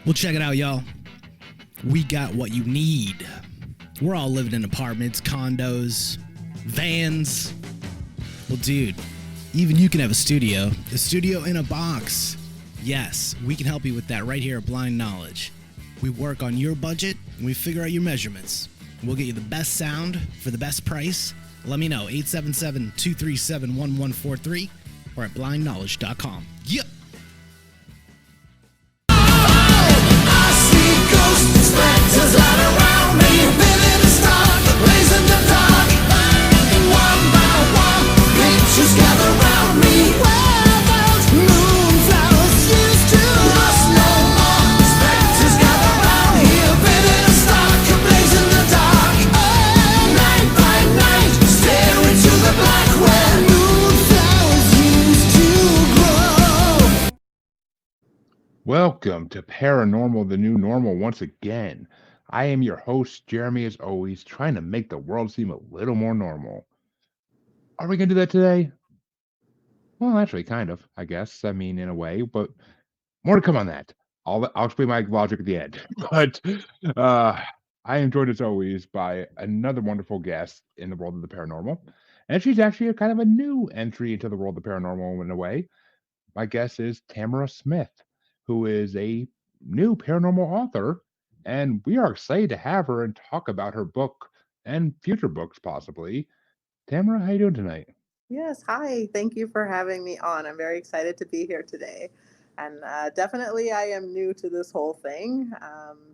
Well, check it out, y'all. We got what you need. We're all living in apartments, condos, vans. Well, dude, even you can have a studio in a box. Yes, we can help you with that right here at Blind Knowledge. We work on your budget and we figure out your measurements. We'll get you the best sound for the best price. Let me know, 877-237-1143 or at blindknowledge.com. Yep. Specters all around me, living in stark, blazing the dark. One by one, pictures gather round me. Where those moonflowers used to lost no more. Specters gather round here, living in stark, blazing the dark. Night by night, stare into the black where moonflowers used to grow. Welcome to Paranormal, the New Normal once again. I am your host, Jeremy, as always, trying to make the world seem a little more normal. Are we going to do that today? Well, actually, kind of, I guess. I mean, in a way, but more to come on that. I'll explain my logic at the end. But I am joined, as always, by another wonderful guest in the world of the paranormal. And she's actually a kind of a new entry into the world of the paranormal in a way. My guest is Tamara Smith, who is a new paranormal author, and we are excited to have her and talk about her book and future books, possibly. Tamara, how you doing tonight? Yes, hi. Thank you for having me on. I'm very excited to be here today. And definitely, I am new to this whole thing.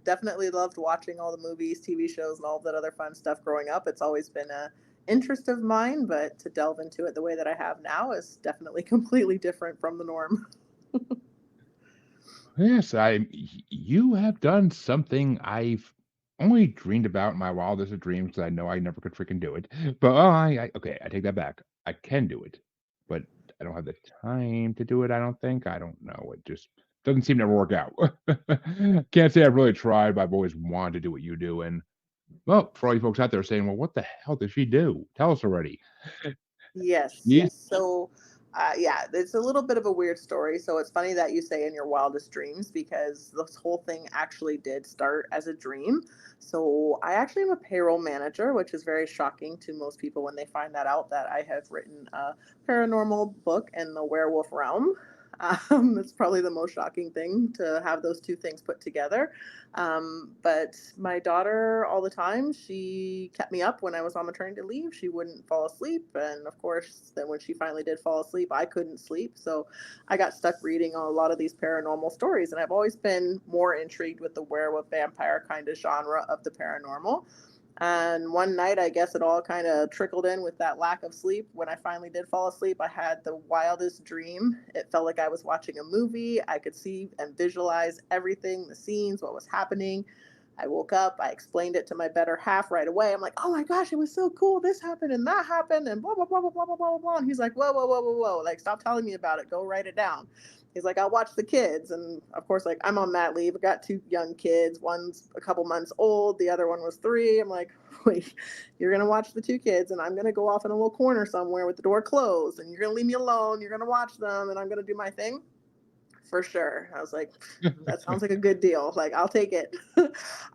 Definitely loved watching all the movies, TV shows, and all that other fun stuff growing up. It's always been a interest of mine, but to delve into it the way that I have now is definitely completely different from the norm. Yes, you have done something I've only dreamed about in my wildest of dreams because I know I never could freaking do it. But okay, I take that back. I can do it, but I don't have the time to do it. I don't think. I don't know. It just doesn't seem to work out. Can't say I've really tried, but I've always wanted to do what you do. And well, for all you folks out there saying, "Well, what the hell does she do?" Tell us already. Yes, Yes. yes. So, yeah, it's a little bit of a weird story. So it's funny that you say in your wildest dreams because this whole thing actually did start as a dream. So I actually am a payroll manager, which is very shocking to most people when they find that out that I have written a paranormal book in the werewolf realm. It's probably the most shocking thing to have those two things put together. But my daughter, all the time, she kept me up when I was on maternity leave. She wouldn't fall asleep. And of course, then when she finally did fall asleep, I couldn't sleep. So I got stuck reading a lot of these paranormal stories. And I've always been more intrigued with the werewolf vampire kind of genre of the paranormal. And one night, I guess it all kind of trickled in with that lack of sleep. When I finally did fall asleep, I had the wildest dream. It felt like I was watching a movie. I could see and visualize everything, the scenes, what was happening. I woke up, I explained it to my better half right away. I'm like, oh my gosh, it was so cool. This happened and that happened and blah, blah, blah, blah, blah, blah, blah, blah. And he's like, whoa, whoa, whoa, whoa, whoa. Like, stop telling me about it. Go write it down. He's like, I'll watch the kids. And of course, like, I'm on mat leave. I got two young kids. One's a couple months old. The other one was 3. I'm like, wait, you're going to watch the two kids and I'm going to go off in a little corner somewhere with the door closed and you're going to leave me alone. You're going to watch them and I'm going to do my thing. For sure. I was like, that sounds like a good deal. Like, I'll take it.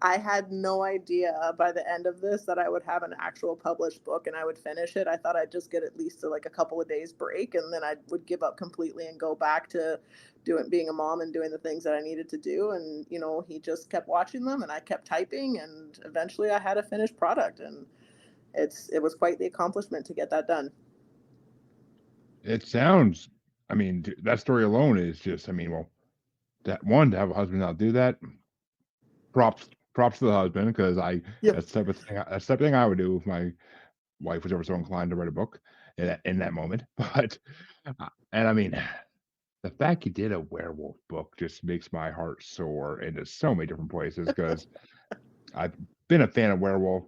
I had no idea by the end of this that I would have an actual published book and I would finish it. I thought I'd just get at least like a couple of days break and then I would give up completely and go back to being a mom and doing the things that I needed to do. And, he just kept watching them and I kept typing and eventually I had a finished product and it was quite the accomplishment to get that done. It sounds. I mean, that story alone is just. I mean, well, that one to have a husband not do that. Props to the husband because Yep. that's the type of thing. That's the type of thing I would do if my wife was ever so inclined to write a book in that moment. But and I mean, the fact you did a werewolf book just makes my heart soar into so many different places because I've been a fan of werewolf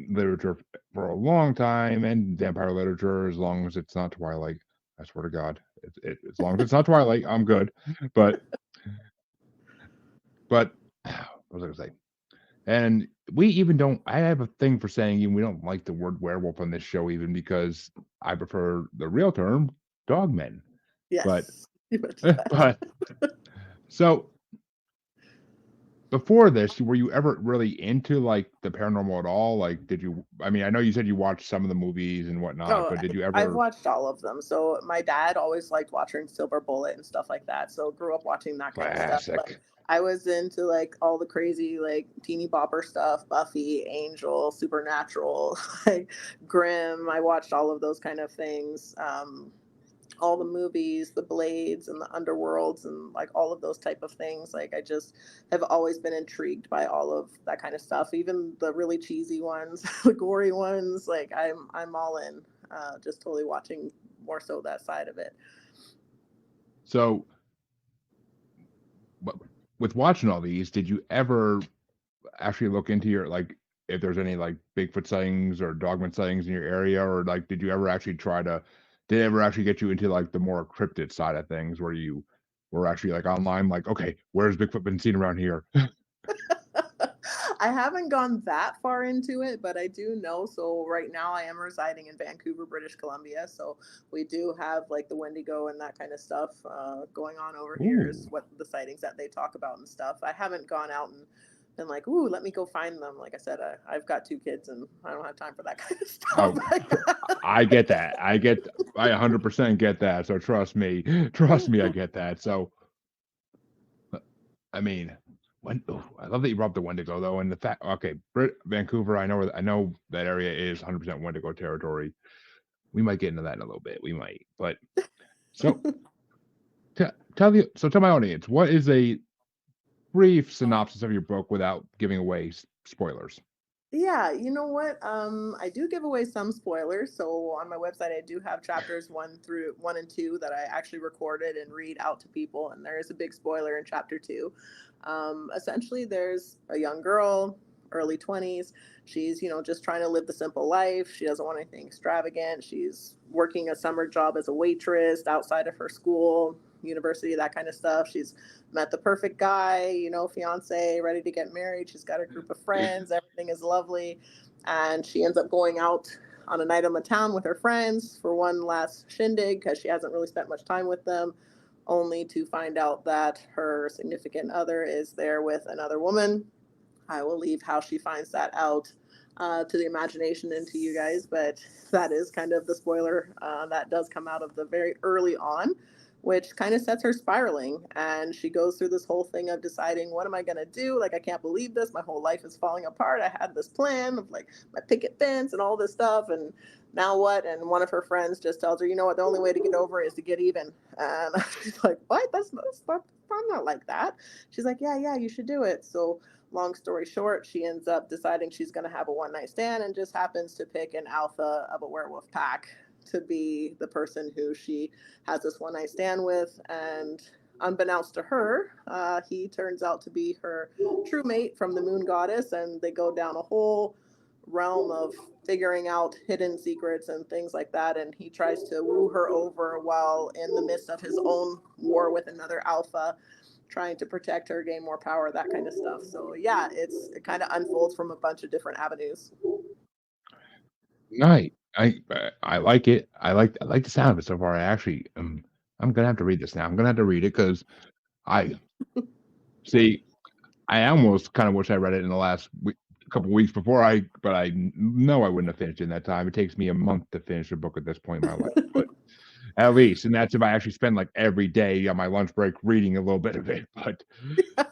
literature for a long time and vampire literature as long as it's not Twilight. I swear to God, as long as it's not Twilight, I'm good. But what was I gonna say? And we even don't. I have a thing for saying even we don't like the word werewolf on this show even because I prefer the real term dogmen. But Yes. You mentioned that. but so before this, were you ever really into like the paranormal at all? Like, did you? I mean, I know you said you watched some of the movies and whatnot, Oh, but did you I've ever? watched all of them. So my dad always liked watching Silver Bullet and stuff like that. So grew up watching that kind of stuff. But Classic. I was into like all the crazy like teeny bopper stuff, Buffy, Angel, Supernatural, like Grimm. I watched all of those kind of things. All the movies, the Blades and the Underworlds and like all of those type of things. Like I just have always been intrigued by all of that kind of stuff, even the really cheesy ones, the gory ones. Like I'm all in. Just totally watching more so that side of it. So, but with watching all these, did you ever actually look into your like if there's any like Bigfoot sightings or dogman sightings in your area, or like did you ever actually try to? Did it ever actually get you into like the more cryptid side of things, where you were actually like online, like, okay, where's Bigfoot been seen around here? I haven't gone that far into it, but I do know. So right now I am residing in Vancouver, British Columbia. So we do have like the Wendigo and that kind of stuff going on over here is Ooh. what the sightings that they talk about and stuff. I haven't gone out and been like, ooh, let me go find them. Like I said, I've got 2 kids and I don't have time for that kind of stuff. Oh, I get that. I 100% get that. So trust me, trust me, I get that. So, I mean, when I love that you brought up the Wendigo though, and the fact, okay, Vancouver, I know that area is 100% Wendigo territory. We might get into that in a little bit. We might, but so tell my audience what is a brief synopsis of your book without giving away spoilers. Yeah, you know what? I do give away some spoilers. So on my website, I do have chapters 1 and 2 that I actually recorded and read out to people. And there is a big spoiler in chapter 2. Essentially, there's a young girl, early 20s. She's, just trying to live the simple life. She doesn't want anything extravagant. She's working a summer job as a waitress outside of her school, university, that kind of stuff. She's met the perfect guy, fiance, ready to get married. She's got a group of friends. Everything is lovely. And she ends up going out on a night on the town with her friends for one last shindig because she hasn't really spent much time with them, only to find out that her significant other is there with another woman. I will leave how she finds that out to the imagination and to you guys, but that is kind of the spoiler that does come out of the very early on, which kind of sets her spiraling. And she goes through this whole thing of deciding, what am I going to do? Like, I can't believe this. My whole life is falling apart. I had this plan of like my picket fence and all this stuff. And now what? And one of her friends just tells her, you know what? The only way to get over is to get even. And she's like, what? That's not, I'm not like that. She's like, yeah, you should do it. So long story short, she ends up deciding she's going to have a one night stand and just happens to pick an alpha of a werewolf pack to be the person who she has this one night stand with. And unbeknownst to her, he turns out to be her true mate from the moon goddess. And they go down a whole realm of figuring out hidden secrets and things like that. And he tries to woo her over while in the midst of his own war with another alpha, trying to protect her, gain more power, that kind of stuff. So yeah, it kind of unfolds from a bunch of different avenues. Right. I like it. I like the sound of it so far. I actually I'm gonna have to read this now. I'm gonna have to read it because I see. I almost kind of wish I read it in the last couple weeks before but know I wouldn't have finished it in that time. It takes me a month to finish a book at this point in my life, but at least, and that's if I actually spend like every day on my lunch break reading a little bit of it. But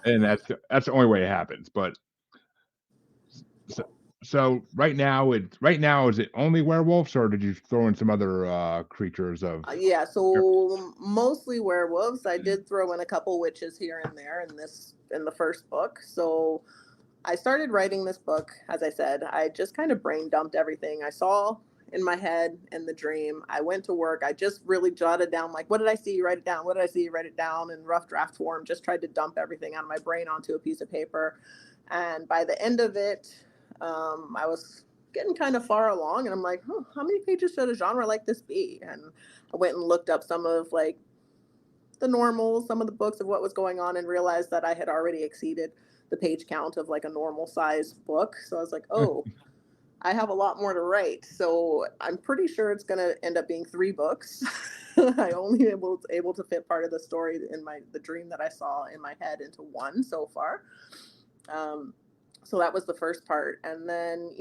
and that's the only way it happens. But so, so right now is it only werewolves, or did you throw in some other creatures of? Yeah, Your- so mostly werewolves. I did throw in a couple witches here and there in the first book. So I started writing this book, as I said. I just kind of brain dumped everything I saw in my head in the dream. I went to work. I just really jotted down, like, what did I see? Write it down. What did I see? Write it down in rough draft form. Just tried to dump everything out of my brain onto a piece of paper. And by the end of it, I was getting kind of far along, and I'm like, how many pages should a genre like this be? And I went and looked up some of like the normals, some of the books of what was going on, and realized that I had already exceeded the page count of like a normal size book. So I was like, oh, I have a lot more to write. So I'm pretty sure it's going to end up being 3 books. I only able to fit part of the story in the dream that I saw in my head into one so far. Um, so that was the first part. And then,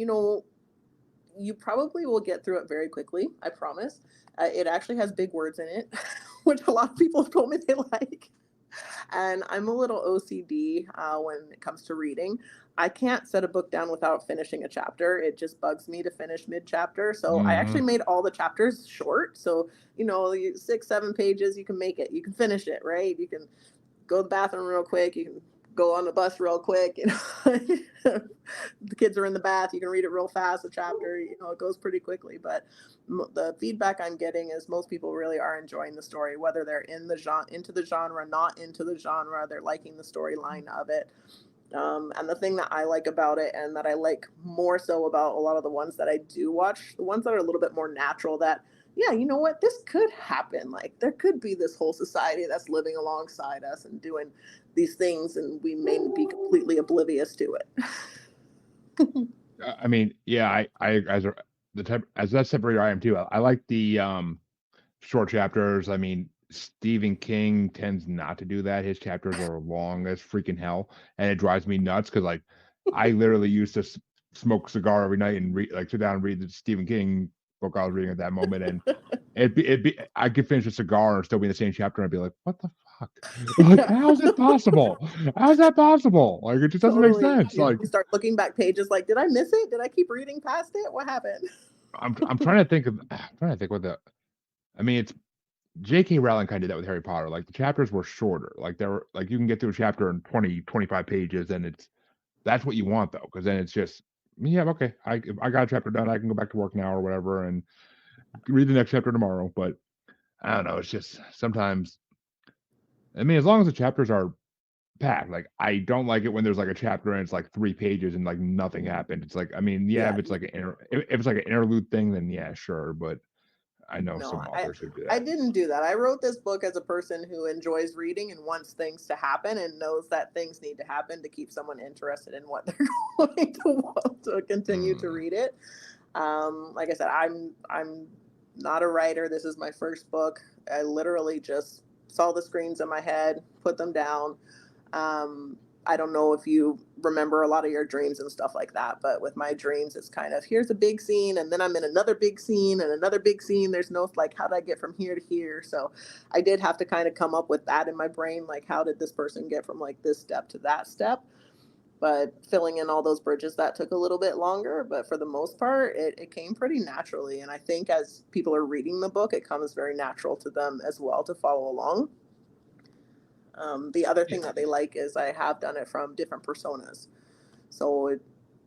you probably will get through it very quickly. I promise. It actually has big words in it, which a lot of people have told me they like. And I'm a little OCD when it comes to reading. I can't set a book down without finishing a chapter. It just bugs me to finish mid chapter. So I Hmm. actually made all the chapters short. So, 6, 7 pages, you can make it. You can finish it, right? You can go to the bathroom real quick. You can go on the bus real quick. The kids are in the bath. You can read it real fast. The chapter, it goes pretty quickly. But the feedback I'm getting is most people really are enjoying the story, whether they're in the genre, into the genre, not into the genre. They're liking the storyline of it. And the thing that I like about it, and that I like more so about a lot of the ones that I do watch, the ones that are a little bit more natural, that, yeah, you know what, this could happen. Like, there could be this whole society that's living alongside us and doing these things, and we may be completely oblivious to it. I mean, yeah, the type as that separator I am too. I like the short chapters. I mean, Stephen King tends not to do that. His chapters are long as freaking hell, and it drives me nuts because like I literally used to smoke a cigar every night and read like sit down and read the Stephen King book I was reading at that moment, and it'd be I could finish a cigar and still be in the same chapter and I'd be like, what the fuck? Like, Yeah, how is it possible? How is that possible? Like, it just doesn't make totally. sense. You Like, start looking back pages like, did I miss it? Did I keep reading past it? What happened? I'm trying to think of I'm trying to think what the I mean, it's J.K. Rowling kinda did that with Harry Potter, like, the chapters were shorter, like, they were like, you can get through a chapter in 20, 25 pages, and that's what you want, though, because then it's just, "Yeah, okay, if I got a chapter done, I can go back to work now or whatever and read the next chapter tomorrow," but I don't know, it's just sometimes I mean, as long as the chapters are packed, like, I don't like it when there's, like, a chapter and it's, like, 3 pages and, like, nothing happened, it's like I mean, yeah, Yeah, if it's like an if it's like an interlude thing, then yeah, sure, but I know no, some I authors who do I that. didn't do that. I wrote this book as a person who enjoys reading and wants things to happen and knows that things need to happen to keep someone interested in what they're going to want to continue to Mm. read it. Like I said, I'm not a writer. This is my first book. I literally just saw the screens in my head, put them down. Um, I don't know if you remember a lot of your dreams and stuff like that, but with my dreams, it's kind of here's a big scene, and then I'm in another big scene and another big scene. There's no like, how did I get from here to here? So I did have to kind of come up with that in my brain, like, how did this person get from like this step to that step? But filling in all those bridges, that took a little bit longer, but for the most part it came pretty naturally. And I think as people are reading the book, it comes very natural to them as well to follow along. The other Yeah. thing that they like is I have done it from different personas. So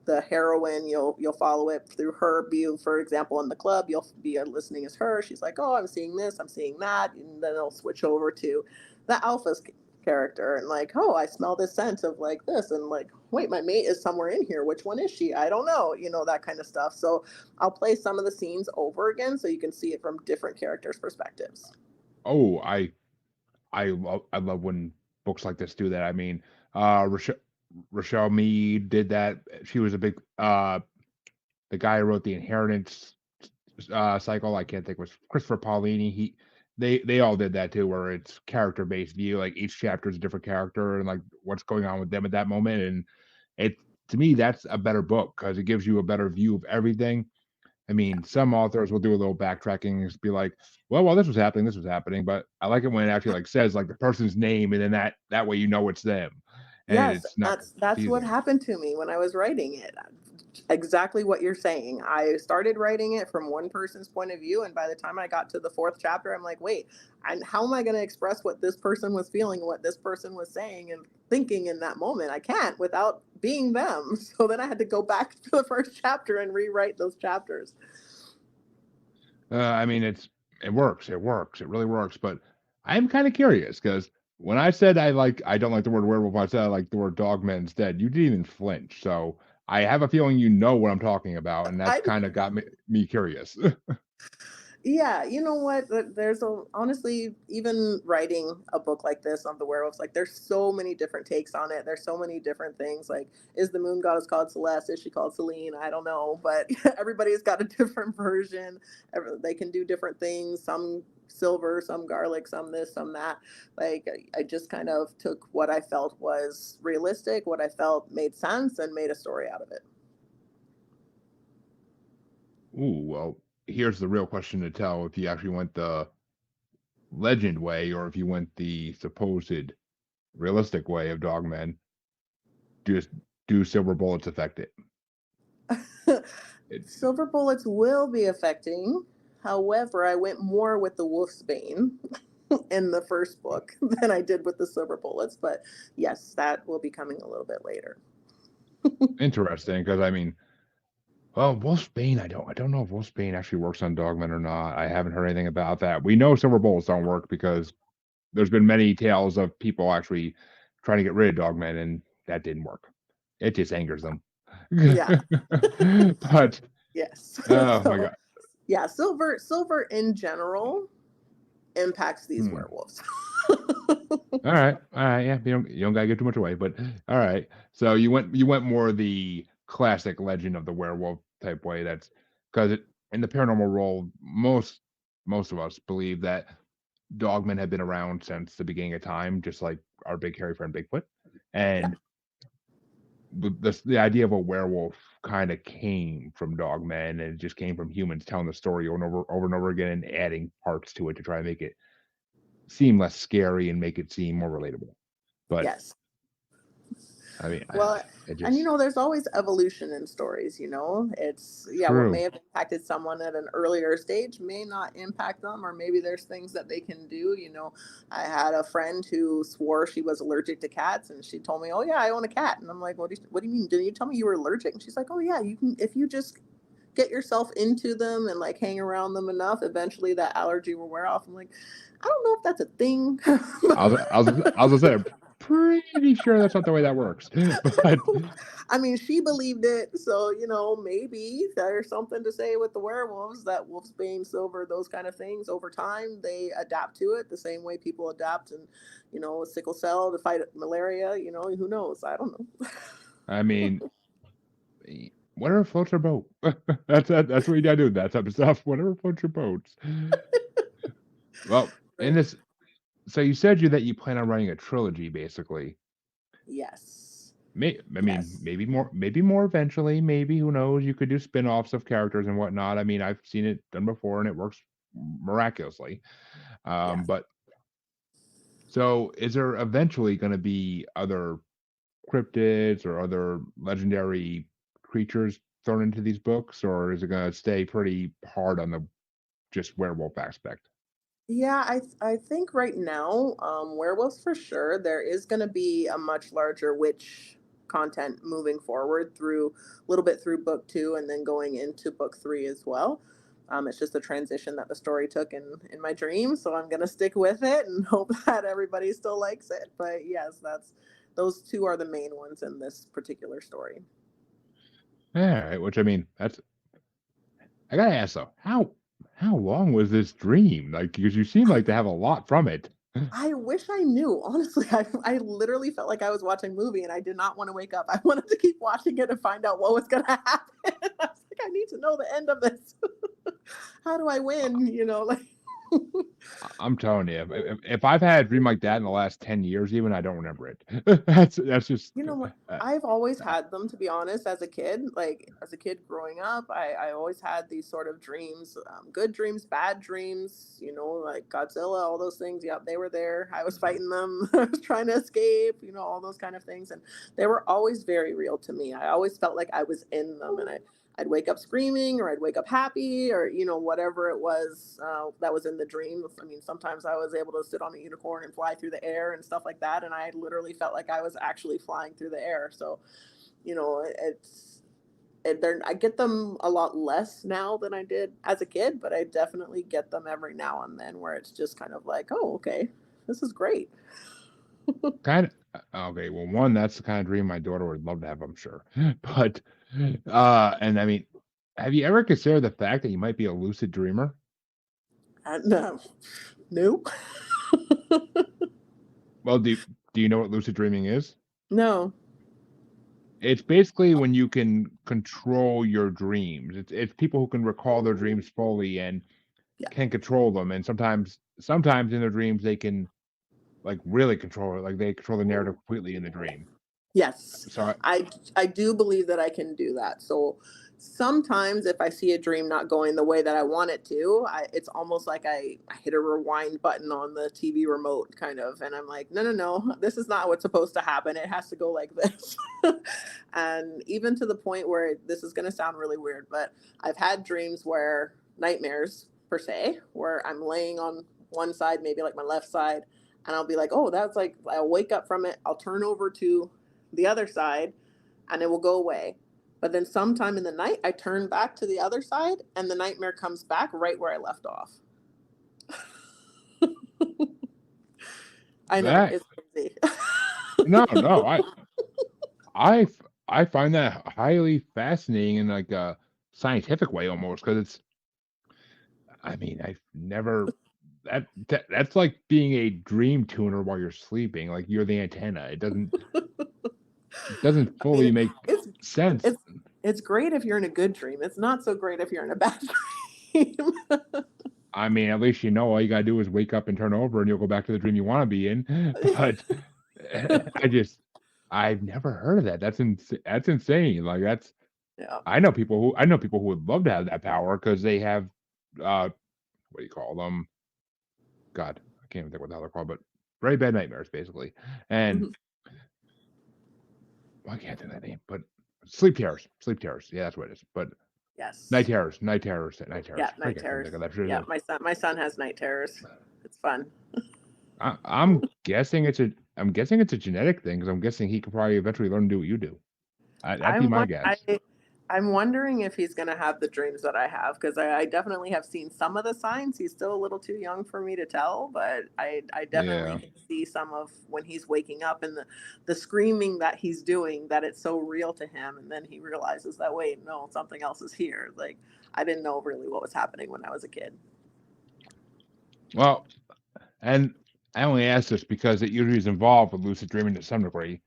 the heroine, you'll follow it through her view. For example, in the club, you'll be listening as her. She's like, "Oh, I'm seeing this, I'm seeing that," and then it'll switch over to the alpha's character, and like, "Oh, I smell this scent of like this," and like, "Wait, my mate is somewhere in here. Which one is she? I don't know." That kind of stuff. So I'll play some of the scenes over again so you can see it from different characters' perspectives. Oh, I love when books like this do that. I mean, Rochelle Mead did that. She was a big the guy who wrote the Inheritance cycle. I can't think was Christopher Paolini. They all did that too, where it's character based view. Like each chapter is a different character and like what's going on with them at that moment. And it to me that's a better book because it gives you a better view of everything. I mean, some authors will do a little backtracking and just be like, "Well, while this was happening," but I like it when it actually like says like the person's name, and then that way you know it's them, and Yes, it's not that's what confusing. happened to me when I was writing it. Exactly what you're saying. I started writing it from one person's point of view, and by the time I got to the fourth chapter, I'm like, wait, and how am I going to express what this person was feeling, what this person was saying and thinking in that moment? I can't without being them. So then I had to go back to the first chapter and rewrite those chapters. I mean, it works, it really works. But I'm kind of curious because when I said I don't like the word werewolf, I said I like the word dogman instead. You didn't even flinch, so I have a feeling you know what I'm talking about, and that's I kind of got me curious. Yeah, you know what? There's a honestly, even writing a book like this on the werewolves, like there's so many different takes on it. There's so many different things. Like, is the moon goddess called Celeste? Is she called Celine? I don't know, but everybody's got a different version. They can do different things. Some silver, some garlic, some this, some that. Like I just kind of took what I felt was realistic, what I felt made sense, and made a story out of it. Ooh, well, here's the real question to tell if you actually went the legend way or if you went the supposed realistic way of dogmen. Just do silver bullets affect it? It Silver bullets will be affecting. However, I went more with the wolf's bane in the first book than I did with the silver bullets. But yes, that will be coming a little bit later. interesting because I mean, well, Wolfsbane, I don't know if Wolfsbane actually works on dogmen or not. I haven't heard anything about that. We know silver bullets don't work because there's been many tales of people actually trying to get rid of dogmen and that didn't work. It just angers them. Yeah. But Yes. oh my So god. yeah, silver in general impacts these Hmm. werewolves. All right, yeah. You don't gotta give too much away, but all right. So you went more the classic legend of the werewolf type way. That's because in the paranormal world, most of us believe that dogmen have been around since the beginning of time, just like our big hairy friend Bigfoot. Yeah. And the idea of a werewolf kind of came from dogmen, and it just came from humans telling the story over and over again and adding parts to it to try and make it seem less scary and make it seem more relatable. But Yes. I mean, Well, it and just there's always evolution in stories, It's, yeah, what may true. have impacted someone at an earlier stage may not impact them, or maybe there's things that they can do. I had a friend who swore she was allergic to cats, and she told me, "Oh, yeah, I own a cat." And I'm like, "What do you mean? Didn't you tell me you were allergic?" And she's like, "Oh, yeah, you can, if you just get yourself into them and like hang around them enough, eventually that allergy will wear off." I'm like, I don't know if that's a thing. I was gonna say, I'm pretty sure that's not the way that works. But I mean, she believed it, so maybe there's something to say with the werewolves that wolfsbane, silver, those kind of things. Over time, they adapt to it the same way people adapt, and sickle cell to fight malaria. Who knows? I don't know. I mean, whatever floats your boat. That's what you gotta do. That type of stuff. Whatever floats your boats. Well, in Right? this, so you said you plan on writing a trilogy, basically. Yes. I mean, Yes. maybe more eventually. Maybe who knows? You could do spin-offs of characters and whatnot. I mean, I've seen it done before, and it works miraculously. Yes. But so, is there eventually going to be other cryptids or other legendary creatures thrown into these books, or is it going to stay pretty hard on the just werewolf aspect? Yeah, I think right now, werewolves for sure. There is going to be a much larger witch content moving forward through a little bit through book two and then going into book three as well. It's just a transition that the story took in my dream, so I'm going to stick with it and hope that everybody still likes it. But yes, that's those two are the main ones in this particular story. All right, which I mean, that's I gotta ask though, how long was this dream? Like, because you seem like to have a lot from it. I wish I knew. Honestly, I literally felt like I was watching a movie and I did not want to wake up. I wanted to keep watching it and find out what was going to happen. I was like, I need to know the end of this. How do I win? Like, I'm telling you, if I've had a dream like that in the last 10 years, even I don't remember it. That's just what? uh, I've always had them, to be honest, as a kid. Like, as a kid growing up, I always had these sort of dreams, good dreams, bad dreams, like Godzilla, all those things. Yep, they were there. I was fighting them. I was trying to escape, all those kind of things. And they were always very real to me. I always felt like I was in them. And I'd wake up screaming or I'd wake up happy or, whatever it was that was in the dream. I mean, sometimes I was able to sit on a unicorn and fly through the air and stuff like that. And I literally felt like I was actually flying through the air. So, I get them a lot less now than I did as a kid, but I definitely get them every now and then where it's just kind of like, oh, okay, this is great. kind of okay. Well, one, that's the kind of dream my daughter would love to have, I'm sure. But and I mean, have you ever considered the fact that you might be a lucid dreamer? And nope. Well, do you know what lucid dreaming is? No. It's basically when you can control your dreams. It's people who can recall their dreams fully and can control them, and sometimes in their dreams they can like really control it, like they control the narrative completely in the dream. Yes, So I, I do believe that I can do that. So sometimes if I see a dream not going the way that I want it to, it's almost like I hit a rewind button on the TV remote, kind of, and I'm like, no, no, no, this is not what's supposed to happen. It has to go like this. And even to the point where this is going to sound really weird, but I've had dreams where nightmares per se, where I'm laying on one side, maybe like my left side, and I'll be like, oh, that's like, I'll wake up from it, I'll turn over to the other side, and it will go away. But then sometime in the night, I turn back to the other side and the nightmare comes back right where I left off. I know, that it's crazy. no, no, I I find that highly fascinating in like a scientific way almost because it's. I mean, I've never. That's like being a dream tuner while you're sleeping. Like you're the antenna. It doesn't I mean, fully make sense. it's it's great if you're in a good dream. It's not so great if you're in a bad dream. I mean, at least you know all you gotta do is wake up and turn over, and you'll go back to the dream you want to be in. But I've never heard of that. That's insane. Like that's Yeah. I know people who would love to have that power because they have what do you call them? God, I can't even think what the hell they're called, but very bad nightmares basically. And Mhm. well, I can't think of that name, but sleep terrors, sleep terrors. Yeah, that's what it is. But night Yes. terrors, night terrors, night terrors. Yeah, night Freaking can't terrors. think of that Yeah, shit. my son has night terrors. It's fun. I'm guessing it's a genetic thing because I'm guessing he could probably eventually learn to do what you do. That'd be I'm my won- guess. I'm wondering if he's going to have the dreams that I have, because I definitely have seen some of the signs. He's still a little too young for me to tell, but I definitely Yeah. can see some of when he's waking up and the screaming that he's doing, that it's so real to him, and then he realizes that, wait, no, something else is here. Like, I didn't know really what was happening when I was a kid. Well, and I only ask this because it usually is involved with lucid dreaming to some degree.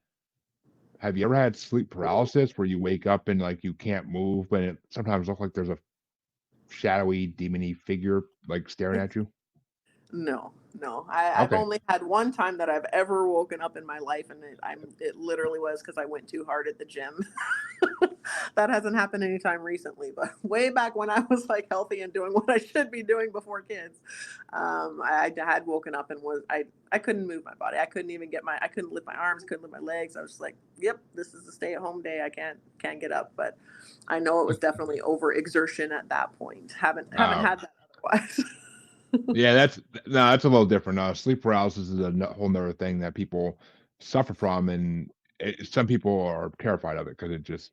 Have you ever had sleep paralysis where you wake up and like you can't move, but it sometimes looks like there's a shadowy, demony figure like staring at you? No, no. I've Okay. only had one time that I've ever woken up in my life, and it literally was because I went too hard at the gym. That hasn't happened anytime recently, but way back when I was like healthy and doing what I should be doing before kids, I had woken up and I couldn't move my body. I couldn't lift my arms, couldn't lift my legs. I was just like, yep, this is a stay at home day. I can't get up, but I know it was definitely overexertion at that point. Haven't Uh, had that otherwise. yeah, that's a little different. Sleep paralysis is a whole nother thing that people suffer from, and some people are terrified of it because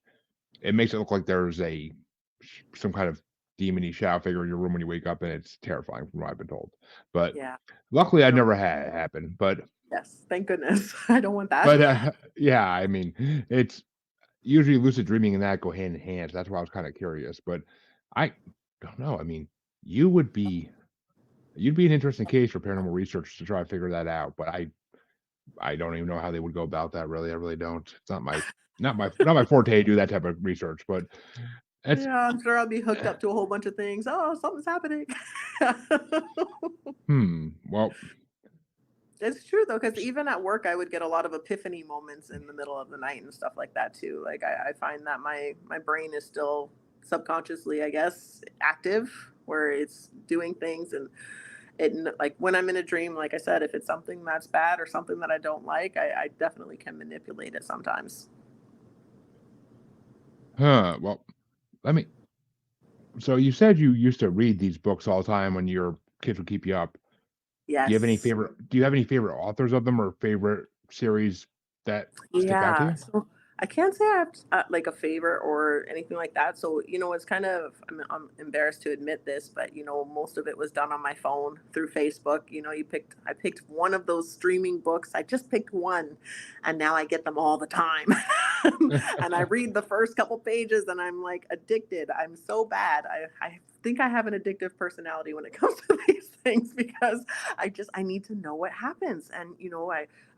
it makes it look like there's some kind of demony shadow figure in your room when you wake up, and it's terrifying from what I've been told. But Yeah. luckily, I No. never had it happen. Yes. Thank goodness. I don't want that. Yeah, I mean, it's usually lucid dreaming and that go hand in hand. So that's why I was kind of curious. But I don't know. I mean, you would be you'd be an interesting case for paranormal research to try to figure that out. But I don't even know how they would go about that. Really, I really don't. It's not my forte to do that type of research. But that's Yeah, I'm sure I'll be hooked up to a whole bunch of things. Oh, something's happening. well, It's true though, because even at work, I would get a lot of epiphany moments in the middle of the night and stuff like that too. Like I find that my brain is still subconsciously, I guess, active, where it's doing things, and like when I'm in a dream, like I said, if it's something that's bad or something that I don't like, I definitely can manipulate it sometimes. well, let me. So you said you used to read these books all the time when your kids would keep you up. Yes. Do you have any favorite authors of them or favorite series that stick out to Yeah, you? so I can't say I have like a favorite or anything like that. So, it's kind of, I'm embarrassed to admit this, but most of it was done on my phone through Facebook. I picked one of those streaming books. I just picked one, and now I get them all the time. And I read the first couple pages and I'm like addicted. I'm so bad. I think I have an addictive personality when it comes to these things because I need to know what happens. And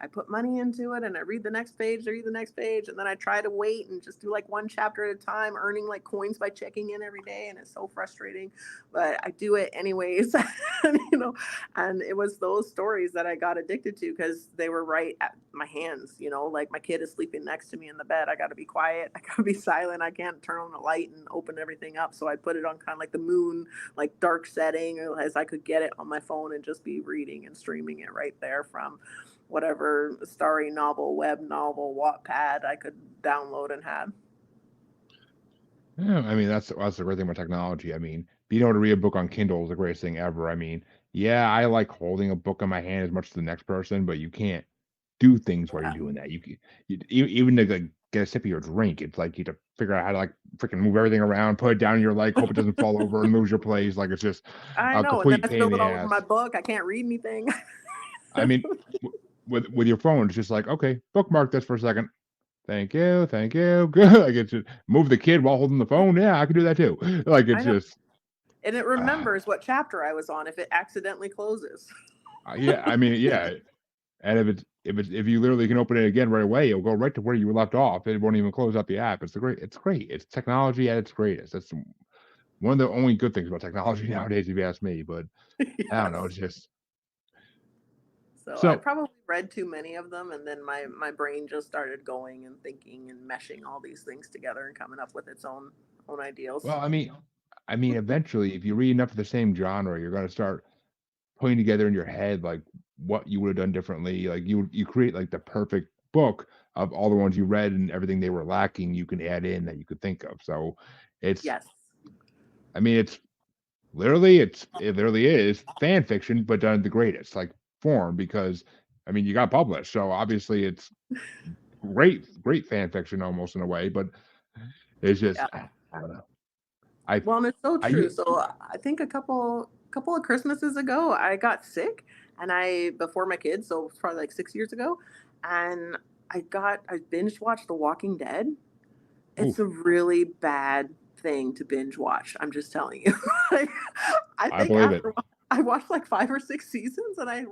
I put money into it and I read the next page, and then I try to wait and just do like one chapter at a time, earning like coins by checking in every day, and it's so frustrating. But I do it anyways. and, and it was those stories that I got addicted to because they were right at my hands, like my kid is sleeping next to me in the bed. I got to be quiet. I got to be silent. I can't turn on the light and open everything up. So I put it on kind of like the moon, like dark setting, as I could get it on my phone and just be reading and streaming it right there from whatever starry novel, web novel, Wattpad I could download and have. Yeah, I mean that's the great thing about technology. I mean, being able to read a book on Kindle is the greatest thing ever. I mean, yeah, I like holding a book in my hand as much as the next person, but you can't do things while you're Yeah. doing that. Even to like get a sip of your drink, it's like you have to figure out how to like freaking move everything around, put it down in your leg, hope it doesn't fall over and lose your place. Like it's just I a know. And then complete I pain in spilled it the all over my ass. book. I can't read anything. I mean, with your phone, it's just like, okay, bookmark this for a second. Thank you, thank you. Good. Like it's just move the kid while holding the phone. Yeah, I can do that too. Like I it's know. just And it uh, remembers what chapter I was on if it accidentally closes. yeah. I mean, yeah. And if you literally can open it again right away, it'll go right to where you left off. It won't even close out the app. It's great. It's great. It's technology at its greatest. That's one of the only good things about technology nowadays, if you ask me. But I don't know. Yes. It's just So I so. probably read too many of them, and then my brain just started going and thinking and meshing all these things together and coming up with its own ideals. Well, I mean, eventually, if you read enough of the same genre, you're going to start putting together in your head like what you would have done differently. Like you create like the perfect book of all the ones you read and everything they were lacking. You can add in that you could think of. So it's. Yes. I mean, it literally is fan fiction, but done in the greatest like form because I mean you got published, so obviously it's great fan fiction almost in a way, but it's just Yeah. I don't know. I Well, and it's so I true. So I think a couple of Christmases ago, I got sick, and I before my kids, so it's probably like 6 years ago, and I binge watched The Walking Dead. It's oof, a really bad thing to binge watch. I'm just telling you. Like, I I think believe it. after I watched like 5 or 6 seasons, and I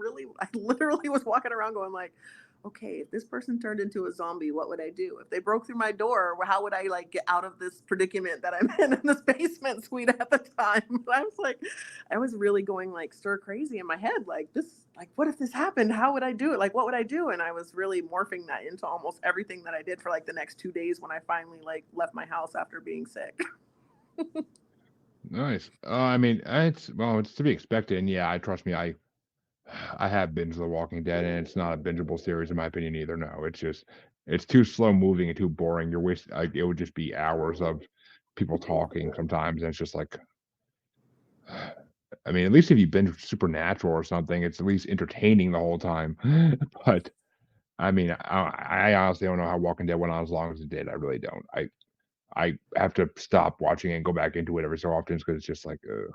literally was walking around going like, okay, if this person turned into a zombie, what would I do? If they broke through my door, how would I like get out of this predicament that I'm in this basement suite at the time? I was like, I was really going like stir crazy in my head, like this, like what if this happened? How would I do it? Like what would I do? And I was really morphing that into almost everything that I did for like the next 2 days when I finally like left my house after being sick. Nice. I mean, it's to be expected. And yeah, I trust me. I have binged The Walking Dead, and it's not a bingeable series in my opinion either. No, it's just it's too slow moving and too boring. You're wasting. Like it would just be hours of people talking sometimes, and it's just like I mean, at least if you binge Supernatural or something, it's at least entertaining the whole time. But I mean, I honestly don't know how Walking Dead went on as long as it did. I really don't. I have to stop watching it and go back into it every so often because it's just like, ugh.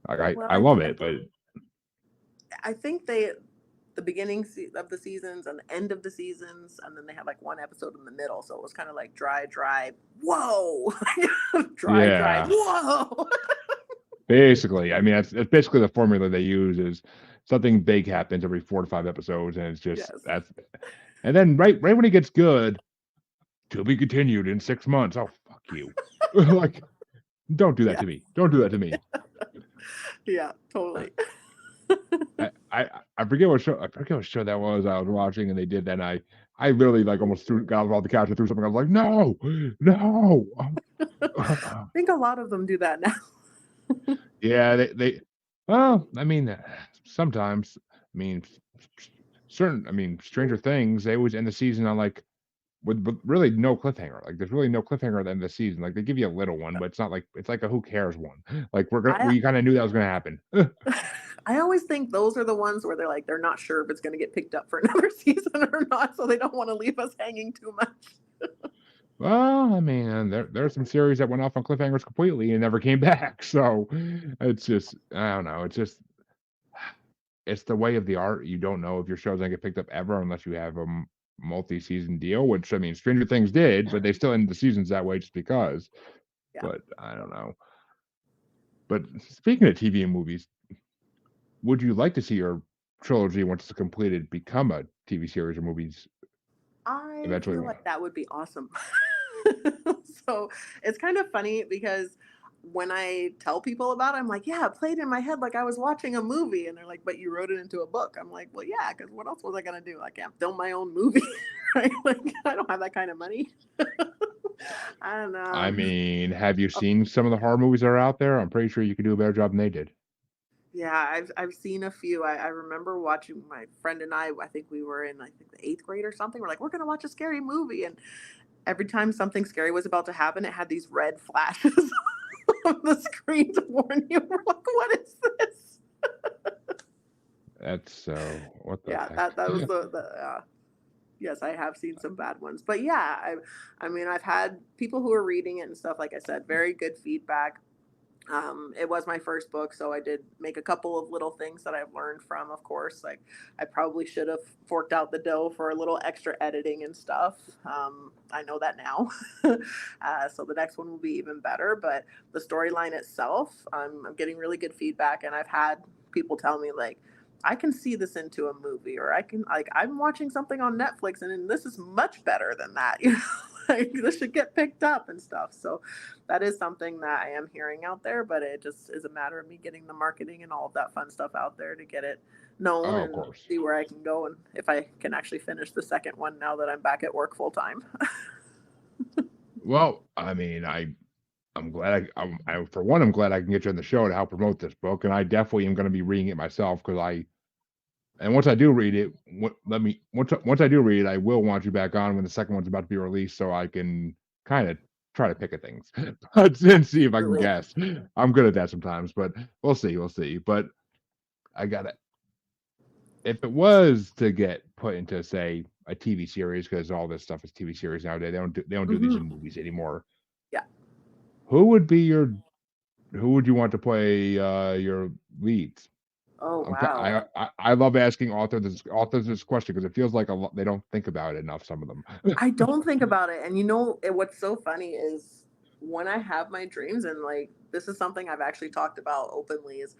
Like Well, I love it, but I think the beginning of the seasons and the end of the seasons, and then they had like one episode in the middle, so it was kind of like dry, whoa, dry, yeah, whoa. basically, I mean, that's basically the formula they use is something big happens every 4 to 5 episodes, and it's just Yes. and then right when it gets good, to be continued in 6 months. Oh fuck you, like don't do that Yeah. to me. Don't do that to me. Yeah, Uh, totally. I forget what show that was I was watching and they did that and I literally like almost got off the couch and threw something. I was like, no, no. I think a lot of them do that now. Yeah, they well, I mean, sometimes I mean I mean, Stranger Things, they always end the season on like with really no cliffhanger. Like there's really no cliffhanger at the end of the season. Like they give you a little one, but it's not like it's like a who cares one. Like I we kind of knew that was gonna happen. I always think those are the ones where they're not sure if it's going to get picked up for another season or not, so they don't want to leave us hanging too much. Well, I mean, there are some series that went off on cliffhangers completely and never came back. So it's just I don't know. It's the way of the art. You don't know if your show's gonna get picked up ever unless you have a multi-season deal. Which I mean, Stranger Things did, but they still ended the seasons that way just because. Yeah. But I don't know. But speaking of TV and movies, would you like to see your trilogy, once it's completed, become a TV series or movies I eventually? feel like that would be awesome. So it's kind of funny because when I tell people about it, I'm like, yeah, it played in my head like I was watching a movie. And they're like, but you wrote it into a book. I'm like, well, yeah, because what else was I going to do? I can't film my own movie, right? Like, I don't have that kind of money. And I mean, have you seen some of the horror movies that are out there? I'm pretty sure you could do a better job than they did. yeah, I've seen a few. I remember watching my friend and I think we were in the eighth grade or something. We're like, we're gonna watch a scary movie, and every time something scary was about to happen, it had these red flashes on the screen to warn you. We're like, what is this? That's what the Yeah, heck? that was the yes, I have seen some bad ones, but yeah, I mean, I've had people who are reading it and stuff. Like I said, very good feedback. It was my first book, so I did make a couple of little things that I've learned from, of course. Like, I probably should have forked out the dough for a little extra editing and stuff. I know that now. So the next one will be even better. But the storyline itself, I'm getting really good feedback, and I've had people tell me, like, I can see this into a movie, or I can, like, I'm watching something on Netflix and this is much better than that. You know, like, this should get picked up and stuff. So that is something that I am hearing out there, but it just is a matter of me getting the marketing and all of that fun stuff out there to get it known Oh, of and course. see where I can go and if I can actually finish the second one now that I'm back at work full time. Well, I mean, I'm glad I for one, I'm glad I can get you on the show to help promote this book, and I definitely am going to be reading it myself because and once I do read it, once I do read it, I will want you back on when the second one's about to be released, so I can kind of try to pick at things, but and see if I can Absolutely. guess. I'm good at that sometimes, but we'll see. But I got to if it was to get put into, say, a TV series, because all this stuff is TV series nowadays, they don't do these Hmm. in movies anymore. Yeah. Who would be who would you want to play your leads? Oh, wow. I love asking authors this question because it feels like a lot they don't think about it enough. Some of them. I don't think about it. And what's so funny is when I have my dreams, and like, this is something I've actually talked about openly, is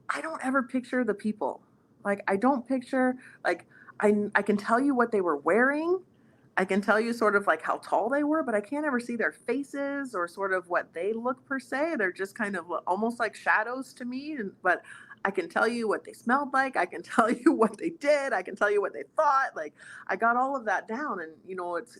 I don't ever picture the people. Like, I don't picture, like, I can tell you what they were wearing. I can tell you sort of like how tall they were, but I can't ever see their faces or sort of what they look per se. They're just kind of almost like shadows to me. But I can tell you what they smelled like. I can tell you what they did. I can tell you what they thought. Like, I got all of that down. And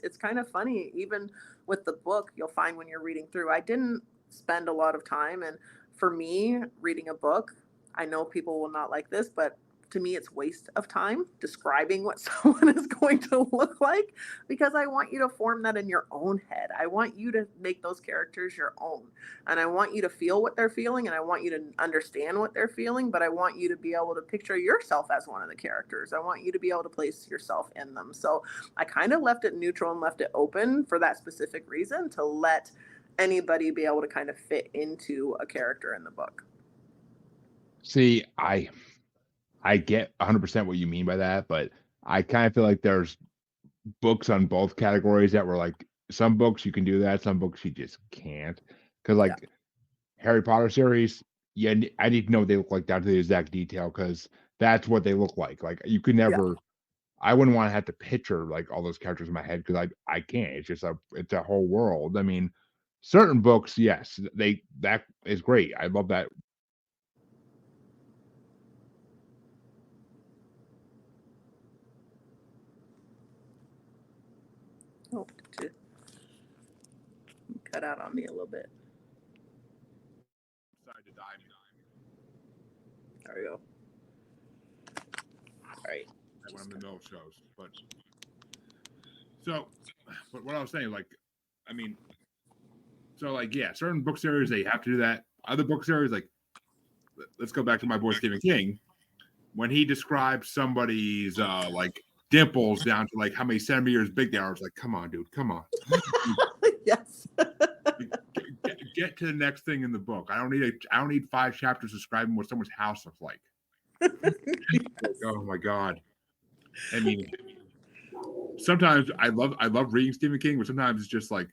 it's kind of funny. Even with the book, you'll find when you're reading through, I didn't spend a lot of time. And for me, reading a book, I know people will not like this, but to me, it's waste of time describing what someone is going to look like because I want you to form that in your own head. I want you to make those characters your own. And I want you to feel what they're feeling and I want you to understand what they're feeling, but I want you to be able to picture yourself as one of the characters. I want you to be able to place yourself in them. So I kind of left it neutral and left it open for that specific reason to let anybody be able to kind of fit into a character in the book. See, I get 100% what you mean by that, but I kind of feel like there's books on both categories that were like some books you can do that, some books you just can't. Because Yeah. like Harry Potter series, yeah, I need to know what they look like down to the exact detail because that's what they look like. Like you could Yeah. never. I wouldn't want to have to picture like all those characters in my head because I can't. It's just it's a whole world. I mean, certain books, yes, that is great. I love that. Oh, did you cut out on me a little bit? There we go. All right. When I'm in the middle of shows, but what I was saying, like, I mean, so like, yeah, certain book series they have to do that. Other book series, like, let's go back to my boy Stephen King. When he describes somebody's like dimples down to like how many centimeters big they are, it's like, come on, dude, come on. Yes. Get to the next thing in the book. I don't need 5 chapters describing what someone's house looks like. Yes. Oh my god. I mean, sometimes I love reading Stephen King, but sometimes it's just like,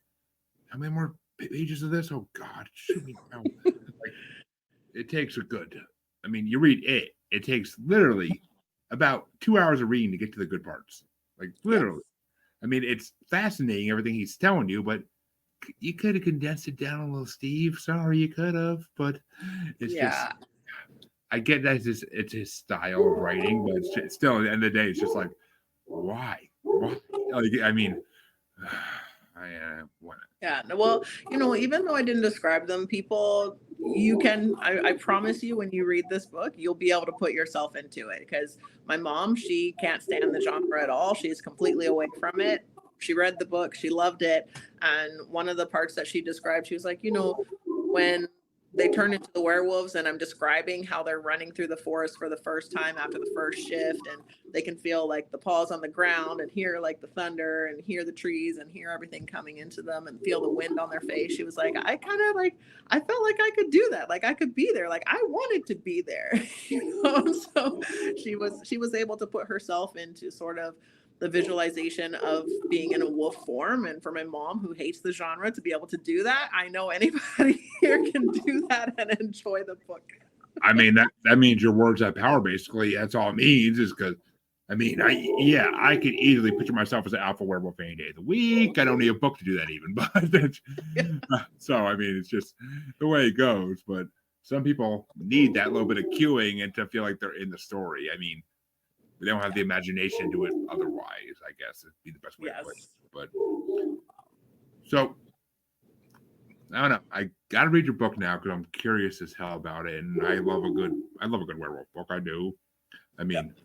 how many more pages of this? Oh god, shoot me down. Like, it takes a good. I mean, you read it. It takes literally about 2 hours of reading to get to the good parts. Like literally. Yes. I mean, it's fascinating everything he's telling you, but you could have condensed it down a little, Steve. Sorry, you could have, but it's just. Yeah. I get that it's his style of writing, but still, at the end of the day, it's just like, why? Why? Like, I mean, what? Yeah. Well, even though I didn't describe them, people, I promise you, when you read this book, you'll be able to put yourself into it. Because my mom, she can't stand the genre at all. She's completely away from it. She read the book, she loved it. And one of the parts that she described, she was like, when they turn into the werewolves and I'm describing how they're running through the forest for the first time after the first shift, and they can feel like the paws on the ground and hear like the thunder and hear the trees and hear everything coming into them and feel the wind on their face. She was like, I felt like I could do that. Like I could be there. Like I wanted to be there. So she was able to put herself into sort of the visualization of being in a wolf form. And for my mom, who hates the genre, to be able to do that, I know anybody here can do that and enjoy the book. I mean, that means your words have power. Basically, that's all it means. Is because, I mean, I could easily picture myself as an alpha werewolf any day of the week. I don't need a book to do that even. But so I mean, it's just the way it goes. But some people need that little bit of cueing and to feel like they're in the story. I mean, they don't have the imagination to do it otherwise, I guess it'd be the best way to put it. But so I don't know. I gotta read your book now because I'm curious as hell about it, and I love a good werewolf book. I do. I mean,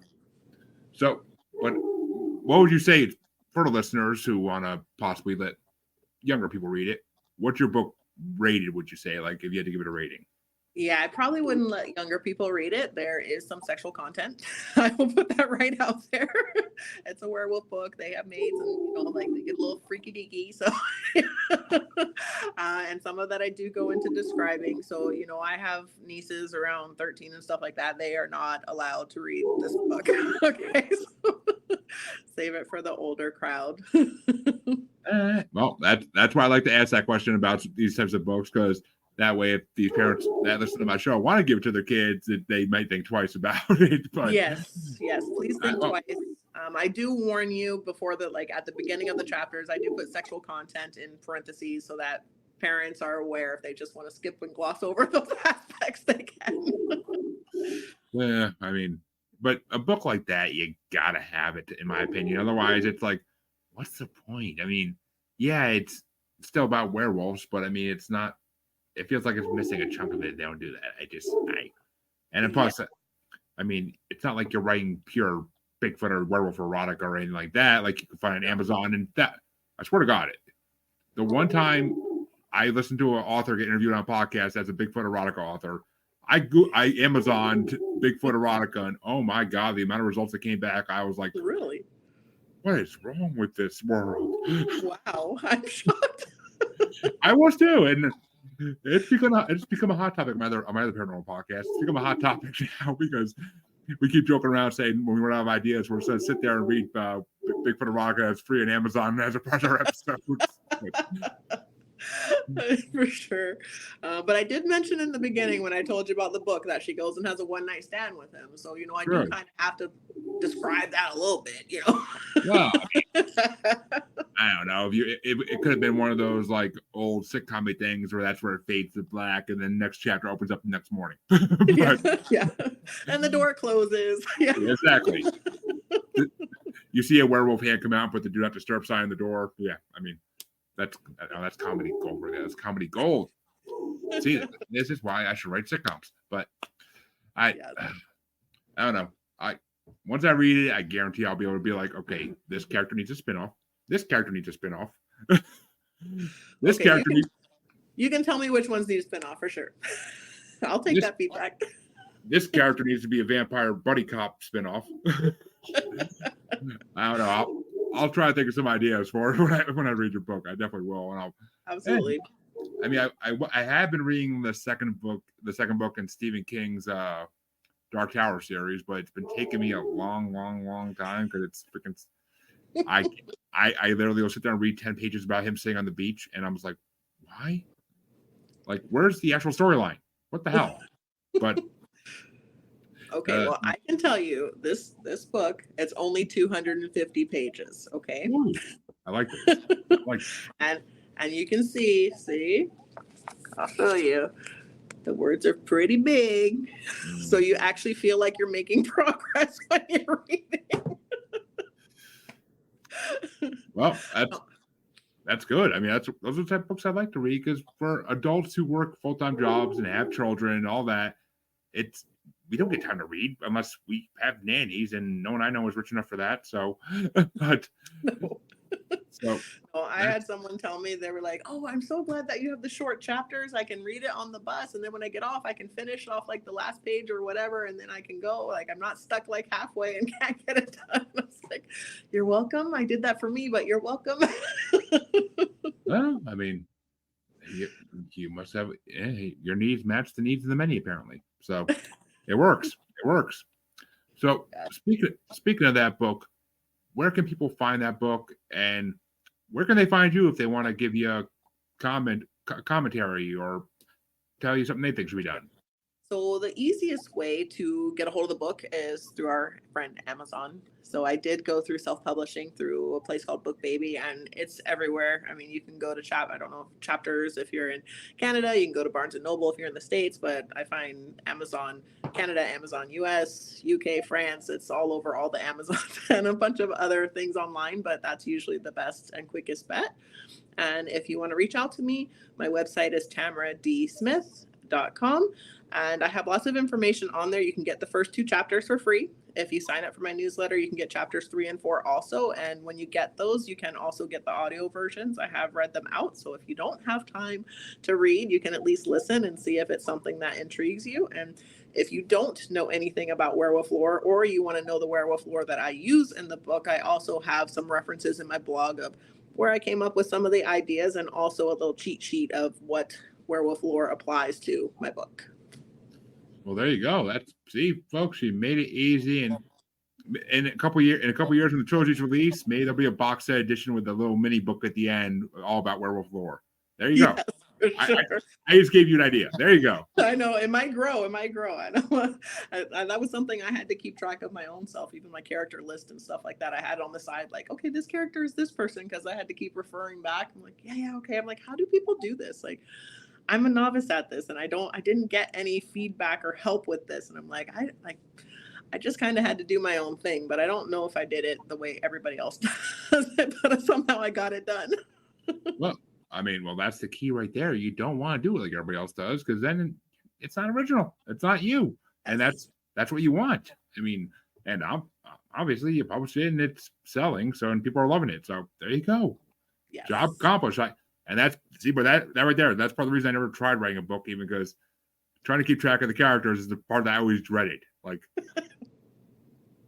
so but what would you say for the listeners who want to possibly let younger people read it? What's your book rated? Would you say, like, if you had to give it a rating? Yeah, I probably wouldn't let younger people read it. There is some sexual content. I will put that right out there. It's a werewolf book. They have maids, and like they get a little freaky deaky. So, and some of that I do go into describing. So, I have nieces around 13 and stuff like that. They are not allowed to read this book. Okay, so save it for the older crowd. Well, that's why I like to ask that question about these types of books, because that way, if these parents that listen to my show want to give it to their kids, they might think twice about it. But yes, please think twice. I do warn you before at the beginning of the chapters, I do put sexual content in parentheses so that parents are aware. If they just want to skip and gloss over those aspects, they can. Yeah, I mean, but a book like that, you gotta have it, in my opinion. Otherwise, it's like, what's the point? I mean, yeah, it's still about werewolves, but I mean, it's not. It feels like it's missing a chunk of it. They don't do that. And plus, I mean, it's not like you're writing pure Bigfoot or werewolf erotica or anything like that. Like you can find on Amazon and that. I swear to God, the one time I listened to an author get interviewed on a podcast as a Bigfoot erotica author, I Amazoned Bigfoot erotica, and oh my God, the amount of results that came back, I was like, really? What is wrong with this world? Wow, I'm shocked. I was too, and it's become a hot topic on my other paranormal podcast. It's become a hot topic now because we keep joking around saying when we run out of ideas, we're going to sit there and read Bigfoot erotica. It's free on Amazon as a part of our episodes. For sure. But I did mention in the beginning when I told you about the book that she goes and has a one-night stand with him. So, I do kind of have to describe that a little bit, Well, I don't know. It could have been one of those like old sitcom things where that's where it fades to black and then next chapter opens up the next morning. Yeah. And the door closes. Yeah. Exactly. You see a werewolf hand come out and put the do not disturb sign on the door. Yeah, I mean, that's comedy gold right there. That's comedy gold. See, this is why I should write sitcoms. But I don't know. Once I read it, I guarantee I'll be able to be like, okay, this character needs a spinoff. This character needs a spinoff. This character needs. You can tell me which ones need a spinoff for sure. I'll take that feedback. This character needs to be a vampire buddy cop spinoff. I don't know. I'll try to think of some ideas for it when I read your book. I definitely will, and I'll absolutely. I mean, I have been reading the second book in Stephen King's Dark Tower series, but it's been taking me a long time because it's freaking. I literally will sit there and read 10 pages about him sitting on the beach, and I was like, why? Like, where's the actual storyline? What the hell? But Okay, well, I can tell you this book, it's only 250 pages, okay? ooh, I like this. I like And you can see, I'll show you. The words are pretty big, so you actually feel like you're making progress when you're reading. Well, that's good. I mean, those are the type of books I like to read, because for adults who work full-time jobs and have children and all that, we don't get time to read unless we have nannies, and no one I know is rich enough for that. So, but No. so Well, I had someone tell me, they were like, "Oh, I'm so glad that you have the short chapters. I can read it on the bus, and then when I get off, I can finish off like the last page or whatever, and then I can go. Like I'm not stuck like halfway and can't get it done." I was like, "You're welcome. I did that for me, but you're welcome." well, I mean, you must have your needs match the needs of the many, apparently. So it works. It works. So speaking of that book, where can people find that book, and where can they find you if they want to give you a commentary or tell you something they think should be done? So the easiest way to get a hold of the book is through our friend Amazon. So I did go through self-publishing through a place called Book Baby, and it's everywhere. I mean, you can go to I don't know, Chapters if you're in Canada. You can go to Barnes and Noble if you're in the States. But I find Amazon Canada, Amazon US, UK, France. It's all over all the Amazon and a bunch of other things online. But that's usually the best and quickest bet. And if you want to reach out to me, my website is tamaradsmith.com. And I have lots of information on there. You can get the first 2 chapters for free. If you sign up for my newsletter, you can get chapters 3 and 4 also. And when you get those, you can also get the audio versions. I have read them out. So if you don't have time to read, you can at least listen and see if it's something that intrigues you. And if you don't know anything about werewolf lore, or you want to know the werewolf lore that I use in the book, I also have some references in my blog of where I came up with some of the ideas, and also a little cheat sheet of what werewolf lore applies to my book. Well, there you go. See, folks, she made it easy, and in a couple years when the trilogy's released, maybe there'll be a box set edition with a little mini book at the end, all about werewolf lore. There you go. Yes, sure. I just gave you an idea. There you go. I know it might grow. I know. That was something I had to keep track of my own self, even my character list and stuff like that. I had on the side, like, okay, this character is this person, because I had to keep referring back. I'm like, yeah, okay. I'm like, how do people do this? Like, I'm a novice at this, and I didn't get any feedback or help with this, and I'm like, I just kind of had to do my own thing, but I don't know if I did it the way everybody else does it, but somehow I got it done. Well, I mean, that's the key right there. You don't want to do it like everybody else does, because then it's not original. It's not you, and that's what you want. I mean, and obviously you publish it and it's selling, and people are loving it. So there you go. Yes. Job accomplished. And but that right there, that's part of the reason I never tried writing a book, even because trying to keep track of the characters is the part that I always dreaded. Like,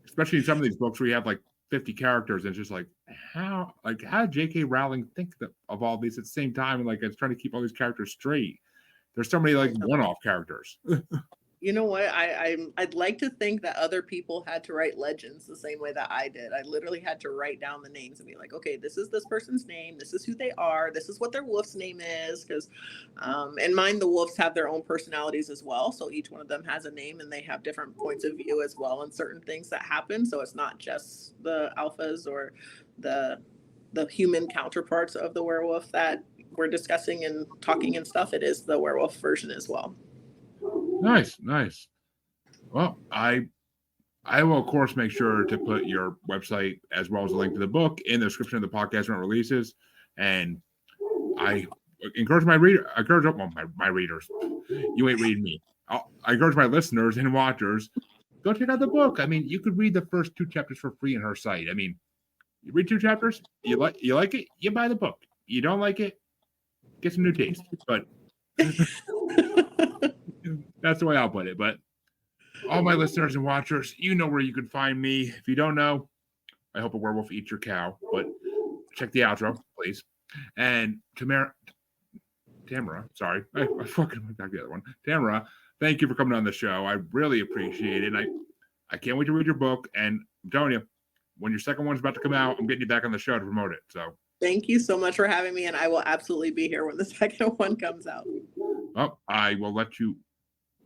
especially in some of these books where you have like 50 characters, and it's just like, how did J.K. Rowling think of all these at the same time? And like, it's trying to keep all these characters straight. There's so many like one-off characters. You know what? I'd like to think that other people had to write legends the same way that I did. I literally had to write down the names and be like, okay, this is this person's name. This is who they are. This is what their wolf's name is. Because in mine, the wolves have their own personalities as well. So each one of them has a name, and they have different points of view as well, and certain things that happen. So it's not just the alphas or the human counterparts of the werewolf that we're discussing and talking and stuff. It is the werewolf version as well. Nice. Well, I will of course make sure to put your website as well as a link to the book in the description of the podcast when it releases. And I encourage my readers. You ain't reading me. I encourage my listeners and watchers, go check out the book. I mean, you could read the first 2 chapters for free on her site. I mean, you read 2 chapters, you like it, you buy the book. You don't like it, get some new taste. But that's the way I'll put it. But all my listeners and watchers, you know where you can find me. If you don't know, I hope a werewolf eats your cow. But check the outro, please. And Tamara, sorry, I fucking went back to the other one. Tamara, thank you for coming on the show. I really appreciate it. And I can't wait to read your book. And I'm telling you, when your second one's about to come out, I'm getting you back on the show to promote it. So thank you so much for having me, and I will absolutely be here when the second one comes out. I will let you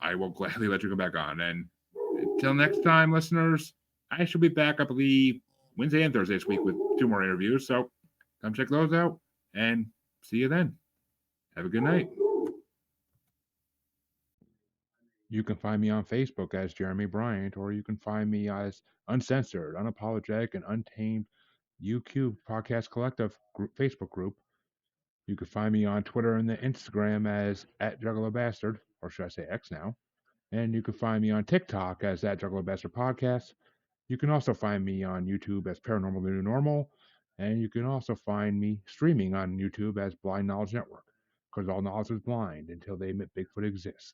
I will gladly let you come back on. And until next time, listeners, I shall be back, I believe, Wednesday and Thursday this week with 2 more interviews. So come check those out and see you then. Have a good night. You can find me on Facebook as Jeremy Bryant, or you can find me as Uncensored, Unapologetic, and Untamed UQ Podcast Collective Facebook group. You can find me on Twitter and the Instagram as @JuggaloBastard, or should I say X now. And you can find me on TikTok as @JuggaloBastard Podcast. You can also find me on YouTube as Paranormal The New Normal. And you can also find me streaming on YouTube as Blind Knowledge Network, because all knowledge is blind until they admit Bigfoot exists.